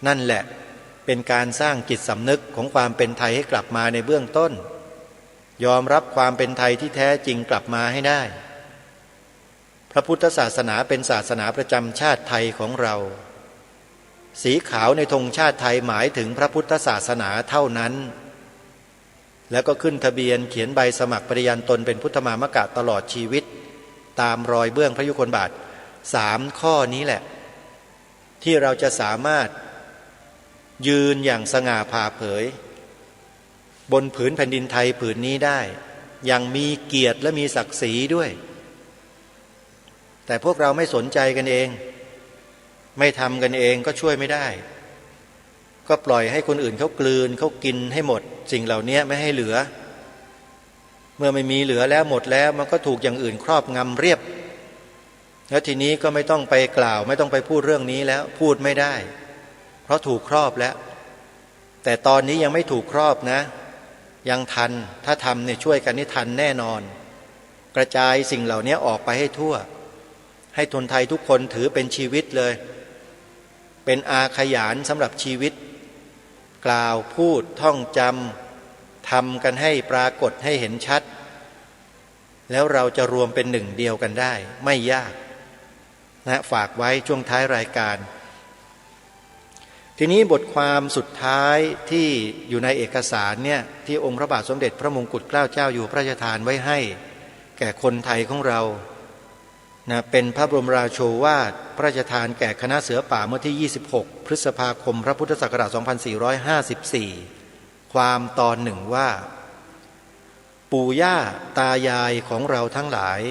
นั่นแหละเป็นการสร้างจิตสำนึกของความเป็นไทยให้กลับมาในเบื้องต้นยอมรับความเป็นไทยที่แท้จริงกลับมาให้ได้พระพุทธศาสนาเป็นศาสนาประจำชาติไทยของเราสีขาวในธงชาติไทยหมายถึงพระพุทธศาสนาเท่านั้นแล้วก็ขึ้นทะเบียนเขียนใบสมัครปฏิญาณตนเป็นพุทธมามกะตลอดชีวิตตามรอยเบื้องพระยุคลบาท3ข้อนี้แหละที่เราจะสามารถยืนอย่างสง่าผ่าเผยบนผืนแผ่นดินไทยผืนนี้ได้อย่างมีเกียรติและมีศักดิ์ศรีด้วยแต่พวกเราไม่สนใจกันเองไม่ทำกันเองก็ช่วยไม่ได้ก็ปล่อยให้คนอื่นเขากลืนเขากินให้หมดสิ่งเหล่านี้ไม่ให้เหลือเมื่อไม่มีเหลือแล้วหมดแล้วมันก็ถูกอย่างอื่นครอบงำเรียบแล้วทีนี้ก็ไม่ต้องไปกล่าวไม่ต้องไปพูดเรื่องนี้แล้วพูดไม่ได้เพราะถูกครอบแล้วแต่ตอนนี้ยังไม่ถูกครอบนะยังทันถ้าทำเนี่ยช่วยกันนี่ทันแน่นอนกระจายสิ่งเหล่านี้ออกไปให้ทั่วให้คนไทยทุกคนถือเป็นชีวิตเลยเป็นอาขยานสำหรับชีวิตกล่าวพูดท่องจำทำกันให้ปรากฏให้เห็นชัดแล้วเราจะรวมเป็นหนึ่งเดียวกันได้ไม่ยากนะฝากไว้ช่วงท้ายรายการทีนี้บทความสุดท้ายที่อยู่ในเอกสารเนี่ยที่องค์พระบาทสมเด็จพระมงกุฎเกล้าเจ้าอยู่หัวพระราชทานไว้ให้แก่คนไทยของเรานะเป็นพระบรมราโชวาทพระราชทานแก่คณะเสือป่าเมื่อที่26พฤษภาคมพระพุทธศักราช2454ความตอนหนึ่งว่าปู่ย่าตายายของเราทั้งหลาย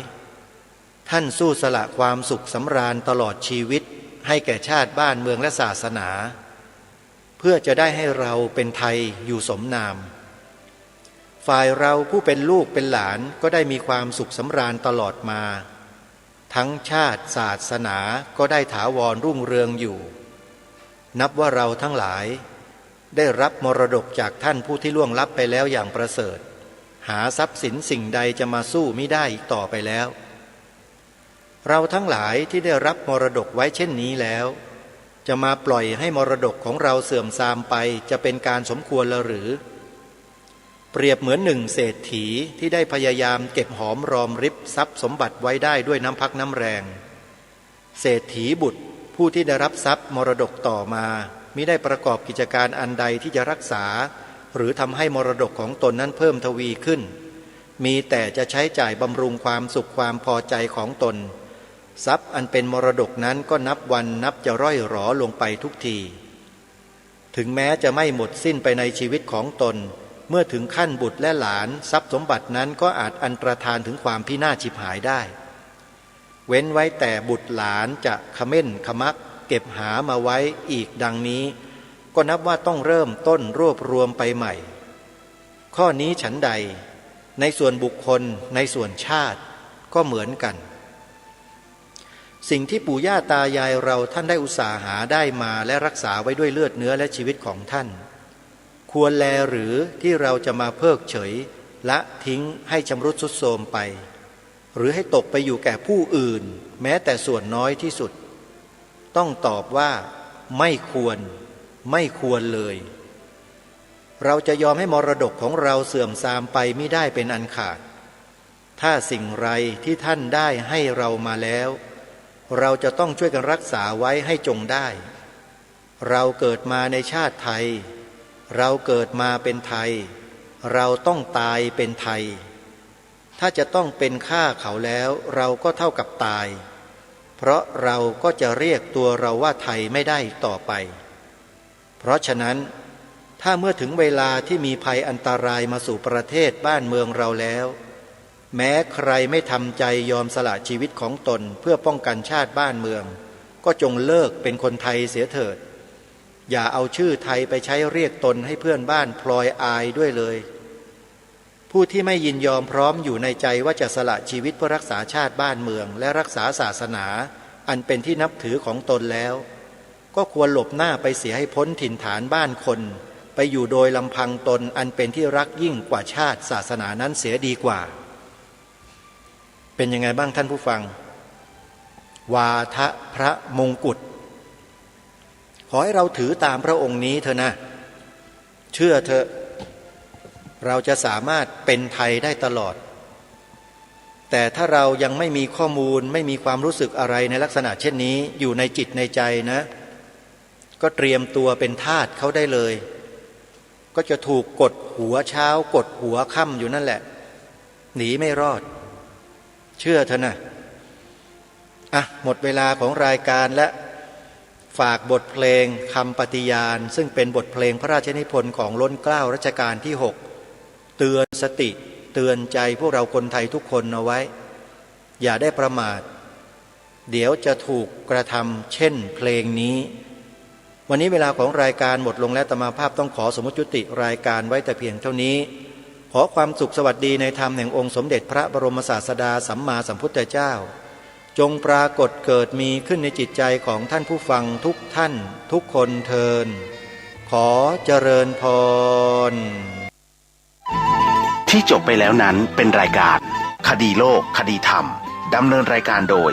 ท่านสู้สละความสุขสำราญตลอดชีวิตให้แก่ชาติบ้านเมืองและศาสนาเพื่อจะได้ให้เราเป็นไทยอยู่สมนามฝ่ายเราผู้เป็นลูกเป็นหลานก็ได้มีความสุขสำราญตลอดมาทั้งชาติศาสนาก็ได้ถาวรรุ่งเรืองอยู่นับว่าเราทั้งหลายได้รับมรดกจากท่านผู้ที่ล่วงลับไปแล้วอย่างประเสริฐหาทรัพย์สินสิ่งใดจะมาสู้มิได้อีกต่อไปแล้วเราทั้งหลายที่ได้รับมรดกไว้เช่นนี้แล้วจะมาปล่อยให้มรดกของเราเสื่อมทรามไปจะเป็นการสมควรหรือเปรียบเหมือนหนึ่งเศรษฐีที่ได้พยายามเก็บหอมรอมริบทรัพย์สมบัติไว้ได้ด้วยน้ำพักน้ำแรงเศรษฐีบุตรผู้ที่ได้รับทรัพย์มรดกต่อมามิได้ประกอบกิจการอันใดที่จะรักษาหรือทำให้มรดกของตนนั้นเพิ่มทวีขึ้นมีแต่จะใช้จ่ายบำรุงความสุขความพอใจของตนทรัพย์อันเป็นมรดกนั้นก็นับวันนับจะร่อยหรอลงไปทุกทีถึงแม้จะไม่หมดสิ้นไปในชีวิตของตนเมื่อถึงขั้นบุตรและหลานทรัพย์สมบัตินั้นก็อาจอันตรธานถึงความพินาศฉิบหายได้เว้นไว้แต่บุตรหลานจะขม้นขมักเก็บหามาไว้อีกดังนี้ก็นับว่าต้องเริ่มต้นรวบรวมไปใหม่ข้อนี้ฉันใดในส่วนบุคคลในส่วนชาติก็เหมือนกันสิ่งที่ปู่ย่าตายายเราท่านได้อุตส่าห์หาได้มาและรักษาไว้ด้วยเลือดเนื้อและชีวิตของท่านควรแลหรือที่เราจะมาเพิกเฉยละทิ้งให้ชำรุดทรุดโทรมไปหรือให้ตกไปอยู่แก่ผู้อื่นแม้แต่ส่วนน้อยที่สุดต้องตอบว่าไม่ควรไม่ควรเลยเราจะยอมให้มรดกของเราเสื่อมทรามไปไม่ได้เป็นอันขาดถ้าสิ่งไรที่ท่านได้ให้เรามาแล้วเราจะต้องช่วยกันรักษาไว้ให้จงได้เราเกิดมาในชาติไทยเราเกิดมาเป็นไทยเราต้องตายเป็นไทยถ้าจะต้องเป็นฆ่าเขาแล้วเราก็เท่ากับตาย เพราะเราก็จะเรียกตัวเราว่าไทยไม่ได้ต่อไปเพราะฉะนั้นถ้าเมื่อถึงเวลาที่มีภัยอันตรายมาสู่ประเทศบ้านเมืองเราแล้วแม้ใครไม่ทำใจยอมสละชีวิตของตนเพื่อป้องกันชาติบ้านเมืองก็จงเลิกเป็นคนไทยเสียเถิดอย่าเอาชื่อไทยไปใช้เรียกตนให้เพื่อนบ้านพลอยอายด้วยเลยผู้ที่ไม่ยินยอมพร้อมอยู่ในใจว่าจะสละชีวิตเพื่อรักษาชาติบ้านเมืองและรักษาศาสนาอันเป็นที่นับถือของตนแล้วก็ควรหลบหน้าไปเสียให้พ้นถิ่นฐานบ้านคนไปอยู่โดยลำพังตนอันเป็นที่รักยิ่งกว่าชาติศาสนานั้นเสียดีกว่าเป็นยังไงบ้างท่านผู้ฟังวาทะพระมงกุฎขอให้เราถือตามพระองค์นี้เถอะนะเชื่อเถอะเราจะสามารถเป็นไทยได้ตลอดแต่ถ้าเรายังไม่มีข้อมูลไม่มีความรู้สึกอะไรในลักษณะเช่นนี้อยู่ในจิตในใจนะก็เตรียมตัวเป็นทาสเขาได้เลยก็จะถูกกดหัวเช้ากดหัวค่ำอยู่นั่นแหละหนีไม่รอดเชื่อเถอะนะหมดเวลาของรายการและฝากบทเพลงคำปฏิญาณซึ่งเป็นบทเพลงพระราชนิพนธ์ของล้นเกล้ารัชกาลที่6เตือนสติเตือนใจพวกเราคนไทยทุกคนเอาไว้อย่าได้ประมาทเดี๋ยวจะถูกกระทำเช่นเพลงนี้วันนี้เวลาของรายการหมดลงแล้วอาตมาภาพต้องขอสมมุติยุติรายการไว้แต่เพียงเท่านี้ขอความสุขสวัสดีในธรรมแห่งองค์สมเด็จพระบรมศาสดาสัมมาสัมพุทธเจ้าจงปรากฏเกิดมีขึ้นในจิตใจของท่านผู้ฟังทุกท่านทุกคนเทินขอเจริญพรที่จบไปแล้วนั้นเป็นรายการคดีโลกคดีธรรมดำเนินรายการโดย